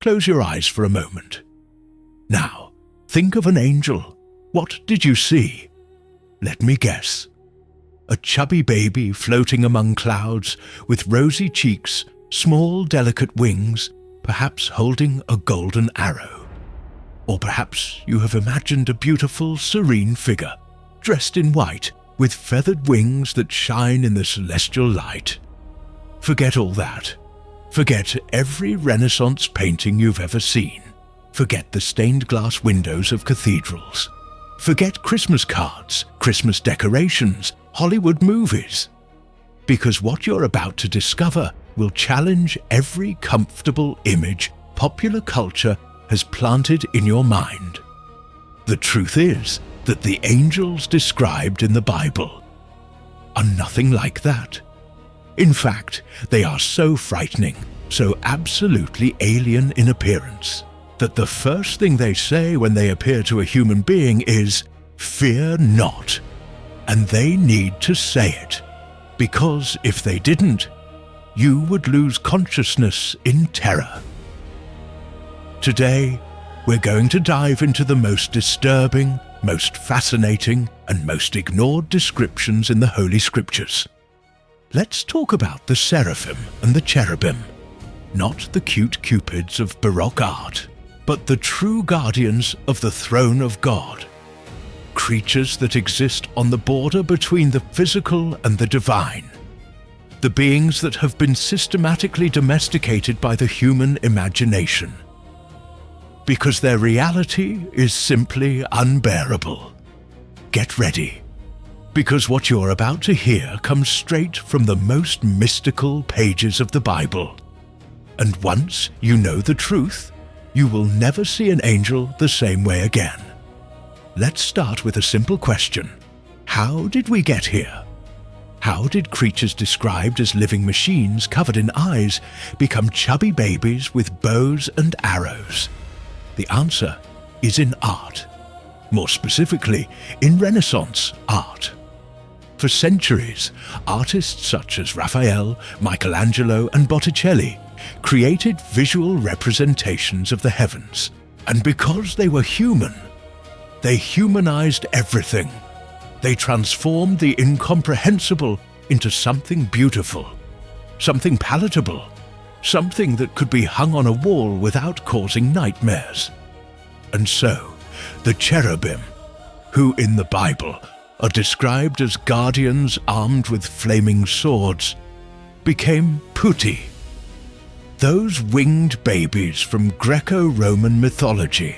close your eyes for a moment. Now, think of an angel. What did you see? Let me guess. A chubby baby floating among clouds with rosy cheeks, small delicate wings, perhaps holding a golden arrow. Or perhaps you have imagined a beautiful, serene figure, dressed in white, with feathered wings that shine in the celestial light. Forget all that. Forget every Renaissance painting you've ever seen. Forget the stained glass windows of cathedrals. Forget Christmas cards, Christmas decorations, Hollywood movies. Because what you're about to discover will challenge every comfortable image popular culture has planted in your mind. The truth is that the angels described in the Bible are nothing like that. In fact, they are so frightening, so absolutely alien in appearance, that the first thing they say when they appear to a human being is, "Fear not." And they need to say it, because if they didn't, you would lose consciousness in terror. Today, we're going to dive into the most disturbing, most fascinating, and most ignored descriptions in the Holy Scriptures. Let's talk about the Seraphim and the Cherubim, not the cute cupids of Baroque art, but the true guardians of the throne of God. Creatures that exist on the border between the physical and the divine. The beings that have been systematically domesticated by the human imagination. Because their reality is simply unbearable. Get ready, because what you're about to hear comes straight from the most mystical pages of the Bible. And once you know the truth, you will never see an angel the same way again. Let's start with a simple question. How did we get here? How did creatures described as living machines covered in eyes become chubby babies with bows and arrows? The answer is in art. More specifically, in Renaissance art. For centuries, artists such as Raphael, Michelangelo, and Botticelli created visual representations of the heavens. And because they were human, they humanized everything. They transformed the incomprehensible into something beautiful, something palatable, something that could be hung on a wall without causing nightmares. And so, the cherubim, who in the Bible are described as guardians armed with flaming swords, became putti, those winged babies from Greco-Roman mythology,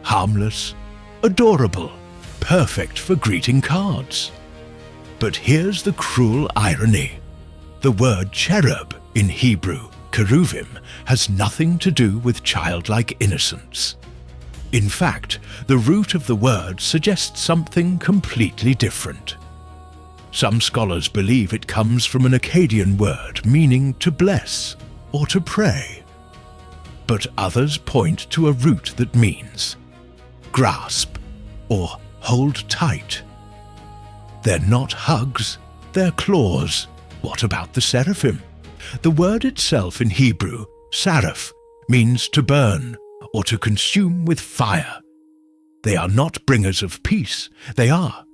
harmless, adorable, perfect for greeting cards. But here's the cruel irony. The word cherub in Hebrew, cherubim, has nothing to do with childlike innocence. In fact, the root of the word suggests something completely different. Some scholars believe it comes from an Akkadian word meaning to bless or to pray. But others point to a root that means grasp or hold tight. They're not hugs, they're claws. What about the seraphim? The word itself in Hebrew, saraph, means to burn or to consume with fire. They are not bringers of peace, they are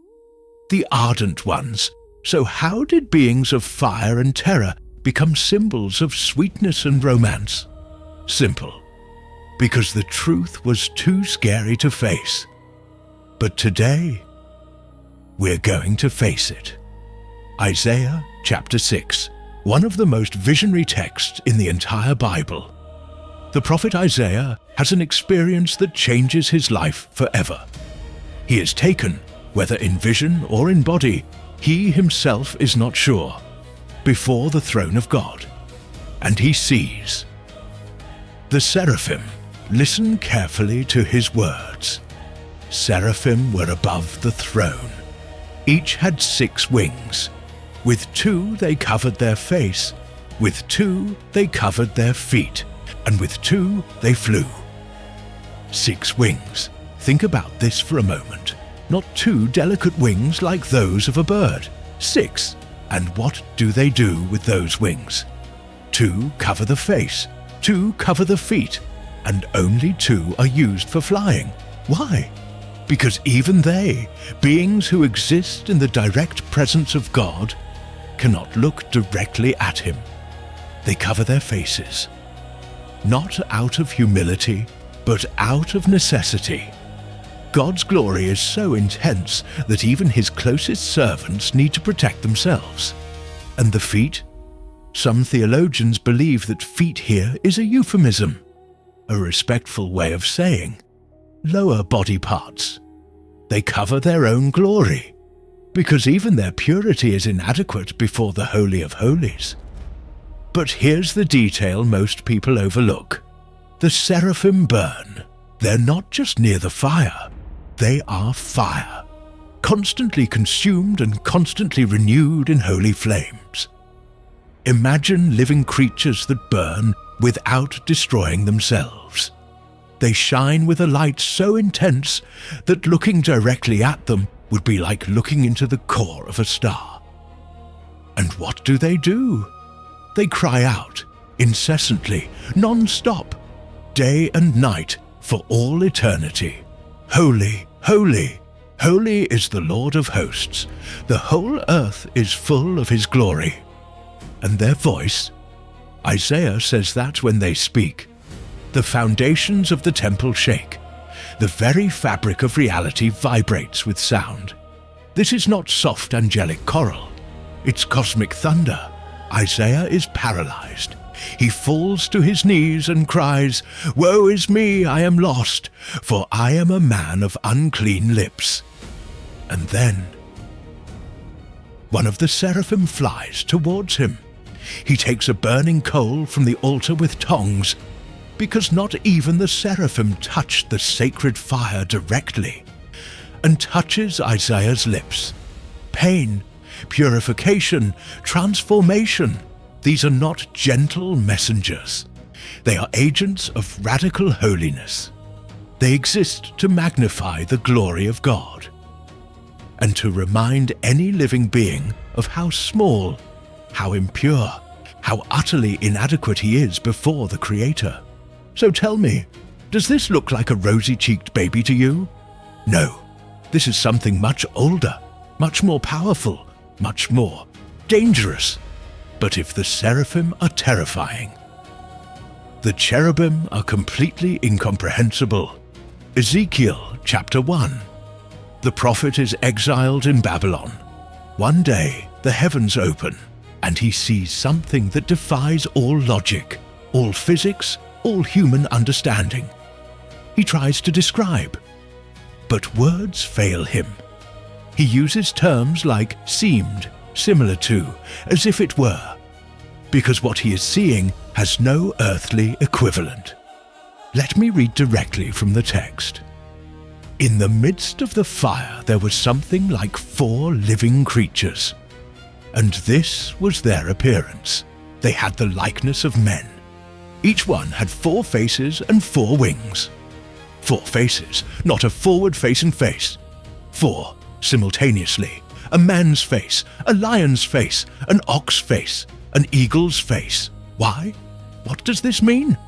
the ardent ones. So how did beings of fire and terror become symbols of sweetness and romance? Simple. Because the truth was too scary to face. But today, we're going to face it. Isaiah chapter 6, one of the most visionary texts in the entire Bible. The prophet Isaiah has an experience that changes his life forever. He is taken, whether in vision or in body, he himself is not sure, before the throne of God, and he sees. The seraphim, listen carefully to his words. Seraphim were above the throne. Each had 6 wings. With 2 they covered their face, with 2 they covered their feet, and with 2 they flew. 6 wings. Think about this for a moment. Not 2 delicate wings like those of a bird. 6. And what do they do with those wings? 2 cover the face, 2 cover the feet, and only 2 are used for flying. Why? Because even they, beings who exist in the direct presence of God, cannot look directly at him. They cover their faces, not out of humility, but out of necessity. God's glory is so intense that even his closest servants need to protect themselves. And the feet? Some theologians believe that feet here is a euphemism, a respectful way of saying lower body parts. They cover their own glory, because even their purity is inadequate before the Holy of Holies. But here's the detail most people overlook. The seraphim burn. They're not just near the fire, they are fire, constantly consumed and constantly renewed in holy flames. Imagine living creatures that burn without destroying themselves. They shine with a light so intense that looking directly at them would be like looking into the core of a star. And what do? They cry out, incessantly, non-stop, day and night, for all eternity. Holy, holy, holy is the Lord of hosts. The whole earth is full of his glory. And their voice? Isaiah says that when they speak, the foundations of the temple shake. The very fabric of reality vibrates with sound. This is not soft angelic choral. It's cosmic thunder. Isaiah is paralyzed. He falls to his knees and cries, "Woe is me, I am lost, for I am a man of unclean lips." And then one of the seraphim flies towards him. He takes a burning coal from the altar with tongs, because not even the seraphim touched the sacred fire directly, and touches Isaiah's lips. Pain, purification, transformation. These are not gentle messengers. They are agents of radical holiness. They exist to magnify the glory of God, and to remind any living being of how small, how impure, how utterly inadequate he is before the Creator. So tell me, does this look like a rosy-cheeked baby to you? No, this is something much older, much more powerful, much more dangerous. But if the seraphim are terrifying, the cherubim are completely incomprehensible. Ezekiel chapter 1. The prophet is exiled in Babylon. One day the heavens open, and he sees something that defies all logic, all physics, all human understanding. He tries to describe, but words fail him. He uses terms like seemed, similar to, as if it were, because what he is seeing has no earthly equivalent. Let me read directly from the text. In the midst of the fire there was something like 4 living creatures, and this was their appearance. They had the likeness of men. Each one had 4 faces and 4 wings. 4 faces, not a forward-facing face. 4 simultaneously. A man's face, a lion's face, an ox face, an eagle's face. Why? What does this mean?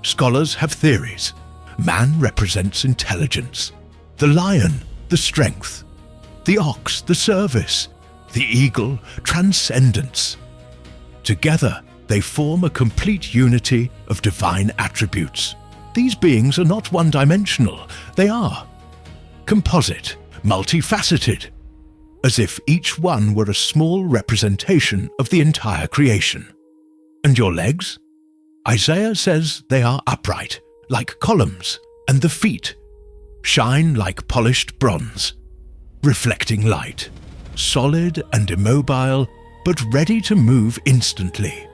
Scholars have theories. Man represents intelligence. The lion, the strength. The ox, the service. The eagle, transcendence. Together, they form a complete unity of divine attributes. These beings are not one-dimensional. They are composite, multifaceted, as if each one were a small representation of the entire creation. And your legs? Isaiah says they are upright, like columns, and the feet shine like polished bronze, reflecting light, solid and immobile, but ready to move instantly.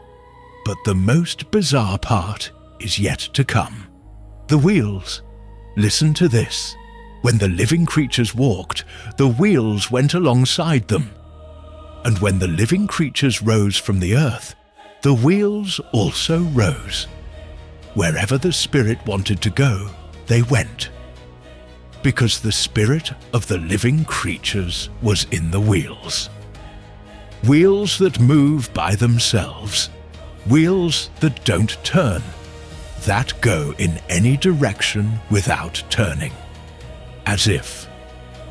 But the most bizarre part is yet to come. The wheels. Listen to this. When the living creatures walked, the wheels went alongside them. And when the living creatures rose from the earth, the wheels also rose. Wherever the Spirit wanted to go, they went. Because the spirit of the living creatures was in the wheels. Wheels that move by themselves. Wheels that don't turn. that go in any direction without turning, as if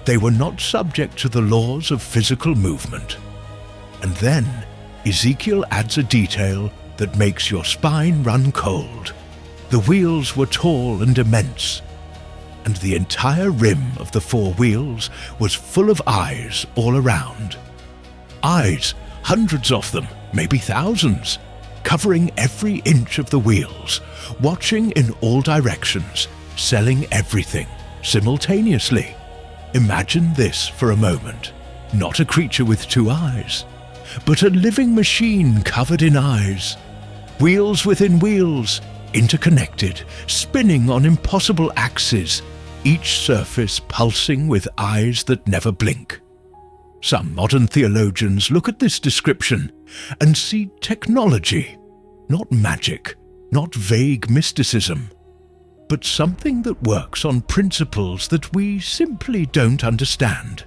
they were not subject to the laws of physical movement. And then Ezekiel adds a detail that makes your spine run cold. The wheels were tall and immense, and the entire rim of the 4 wheels was full of eyes all around. Eyes, hundreds of them, maybe thousands, covering every inch of the wheels, watching in all directions, selling everything simultaneously. Imagine this for a moment. Not a creature with 2 eyes, but a living machine covered in eyes. Wheels within wheels, interconnected, spinning on impossible axes, each surface pulsing with eyes that never blink. Some modern theologians look at this description and see technology, not magic, not vague mysticism, but something that works on principles that we simply don't understand,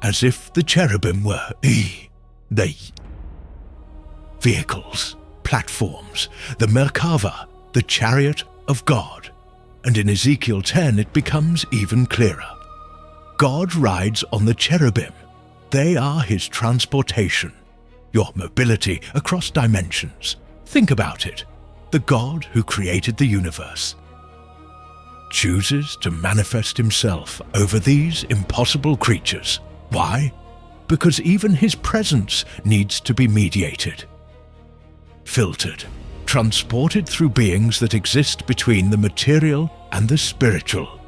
as if the cherubim were they vehicles, platforms, the Merkava, the chariot of God. And in Ezekiel 10 it becomes even clearer. God rides on the cherubim. They are his transportation, your mobility across dimensions. Think about it. The God who created the universe chooses to manifest himself over these impossible creatures. Why? Because even his presence needs to be mediated, filtered, transported through beings that exist between the material and the spiritual.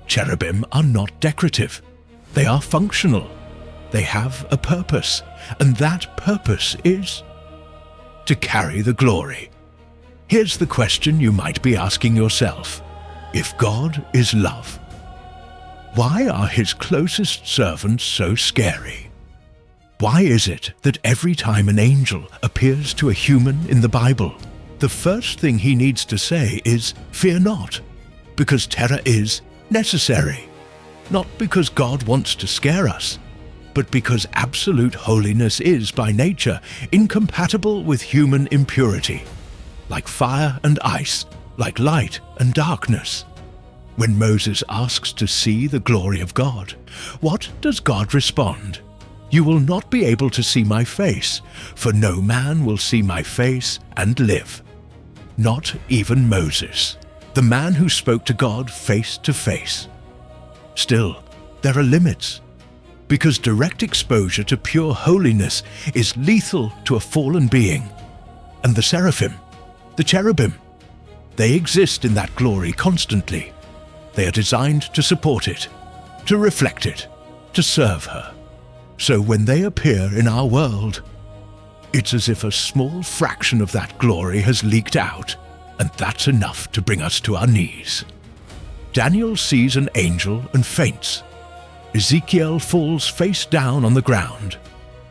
Cherubim are not decorative. They are functional. They have a purpose, and that purpose is to carry the glory. Here's the question you might be asking yourself. If God is love, why are his closest servants so scary? Why is it that every time an angel appears to a human in the Bible, the first thing he needs to say is, "Fear not," because terror is necessary, not because God wants to scare us, but because absolute holiness is, by nature, incompatible with human impurity, like fire and ice, like light and darkness. When Moses asks to see the glory of God, what does God respond? "You will not be able to see my face, for no man will see my face and live." Not even Moses, the man who spoke to God face to face. Still, there are limits, because direct exposure to pure holiness is lethal to a fallen being. And the seraphim, the cherubim, they exist in that glory constantly. They are designed to support it, to reflect it, to serve her. So when they appear in our world, it's as if a small fraction of that glory has leaked out, and that's enough to bring us to our knees. Daniel sees an angel and faints. Ezekiel falls face down on the ground.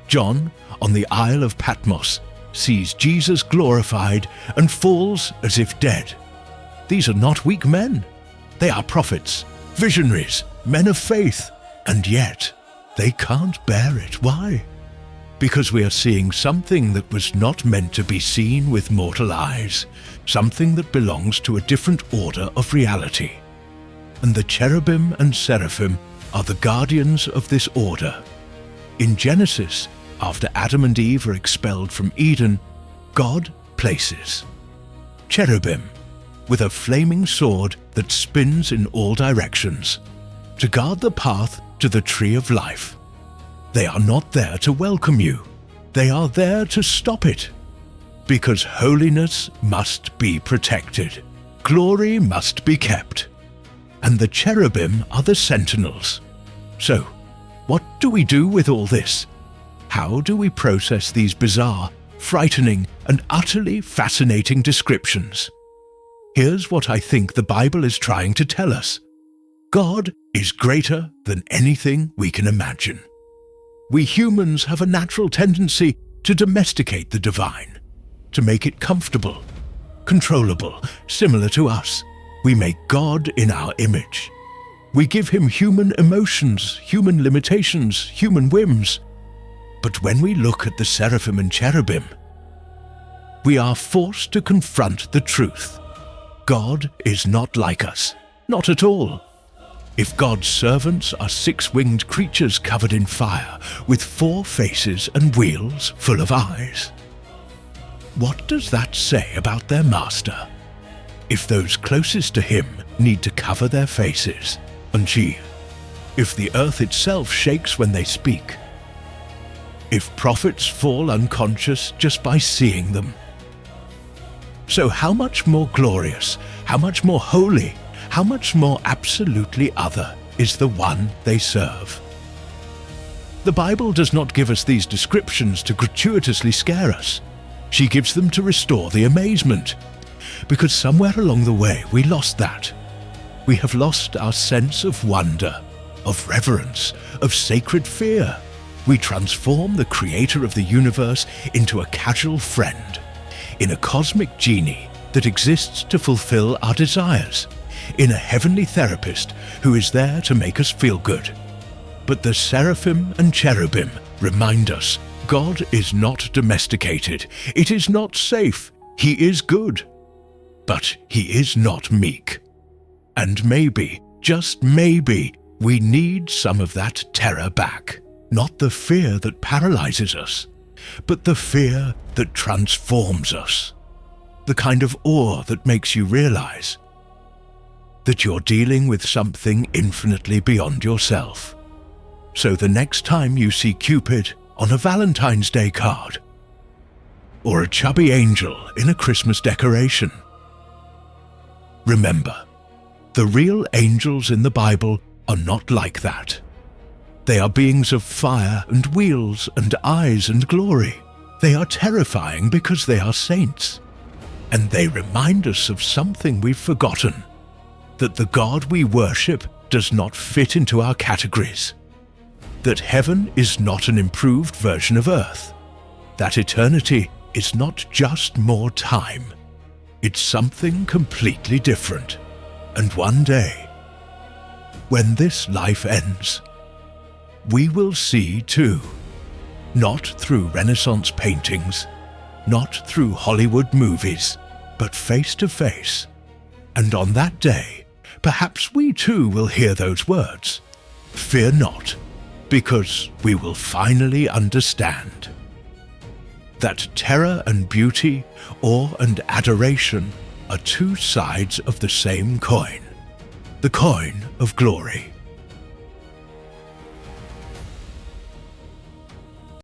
John, on the Isle of Patmos, sees Jesus glorified and falls as if dead. These are not weak men. They are prophets, visionaries, men of faith, and yet they can't bear it. Why? Because we are seeing something that was not meant to be seen with mortal eyes, something that belongs to a different order of reality. And the cherubim and seraphim are the guardians of this order. In Genesis, after Adam and Eve are expelled from Eden, God places cherubim with a flaming sword that spins in all directions to guard the path to the tree of life. They are not there to welcome you. They are there to stop it. Because holiness must be protected. Glory must be kept. And the cherubim are the sentinels. So, what do we do with all this? How do we process these bizarre, frightening, and utterly fascinating descriptions? Here's what I think the Bible is trying to tell us. God is greater than anything we can imagine. We humans have a natural tendency to domesticate the divine, to make it comfortable, controllable, similar to us. We make God in our image. We give him human emotions, human limitations, human whims. But when we look at the seraphim and cherubim, we are forced to confront the truth. God is not like us, not at all. If God's servants are six-winged creatures covered in fire, with four faces and wheels full of eyes, what does that say about their master? If those closest to him need to cover their faces, and if the earth itself shakes when they speak, if prophets fall unconscious just by seeing them, so how much more glorious, how much more holy, how much more absolutely other is the one they serve? The Bible does not give us these descriptions to gratuitously scare us. She gives them to restore the amazement, because somewhere along the way we lost that. We have lost our sense of wonder, of reverence, of sacred fear. We transform the creator of the universe into a casual friend, in a cosmic genie that exists to fulfill our desires, in a heavenly therapist who is there to make us feel good. But the Seraphim and Cherubim remind us God is not domesticated. It is not safe. He is good. But he is not meek. And maybe, just maybe, we need some of that terror back. Not the fear that paralyzes us, but the fear that transforms us. The kind of awe that makes you realize that you're dealing with something infinitely beyond yourself. So the next time you see Cupid on a Valentine's Day card, or a chubby angel in a Christmas decoration, remember, the real angels in the Bible are not like that. They are beings of fire and wheels and eyes and glory. They are terrifying because they are saints. And they remind us of something we've forgotten, that the God we worship does not fit into our categories, that heaven is not an improved version of earth, that eternity is not just more time. It's something completely different. And one day, when this life ends, we will see too, not through Renaissance paintings, not through Hollywood movies, but face to face. And on that day, perhaps we too will hear those words, "Fear not," because we will finally understand that terror and beauty, awe and adoration are two sides of the same coin, the coin of glory.